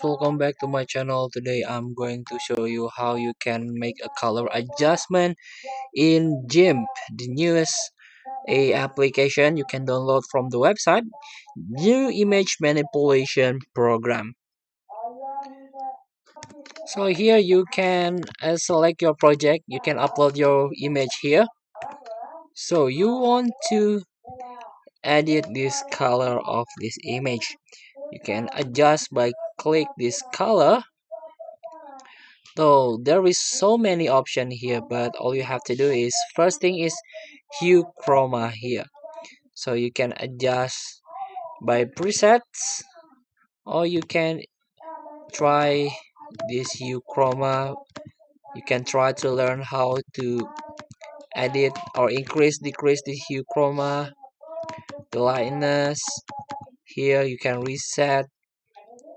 Welcome back to my channel. Today I'm going to show you how you can make a color adjustment in Gimp, the newest application you can download from the website. New image manipulation program. So here you can select your project. You can upload your image here. So you want to edit this color of this image. You can adjust by click this color. So there is so many options here, but all you have to do is first thing is hue chroma here. So you can adjust by presets, or you can try this hue chroma. You can try to learn how to edit or decrease the hue chroma, the lightness. Here you can reset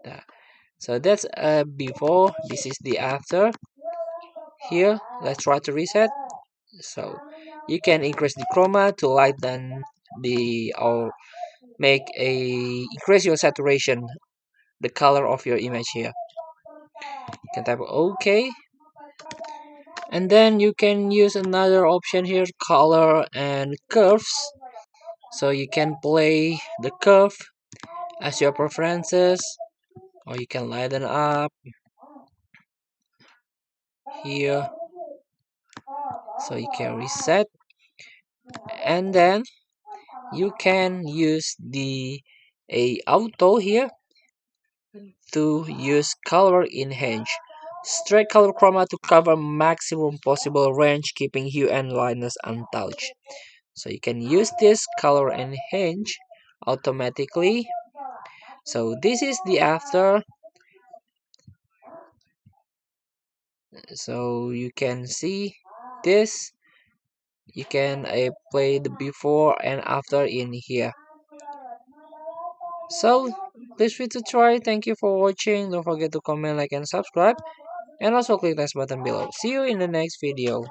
that. So that's before. This is the after. Here let's try to reset. So you can increase the chroma to lighten the or make a increase your saturation, the color of your image here. You can type OK, and then you can use another option here, color and curves. So you can play the curve as your preferences, or you can lighten up here. So you can reset, and then you can use the a auto here to use color enhance. Straight color chroma to cover maximum possible range, keeping hue and lightness untouched. So you can use this color enhance automatically. So this is the after. So you can see this. You can play the before and after in here. So please feel to try. Thank you for watching. Don't forget to comment, like, and subscribe. And also click that button below. See you in the next video.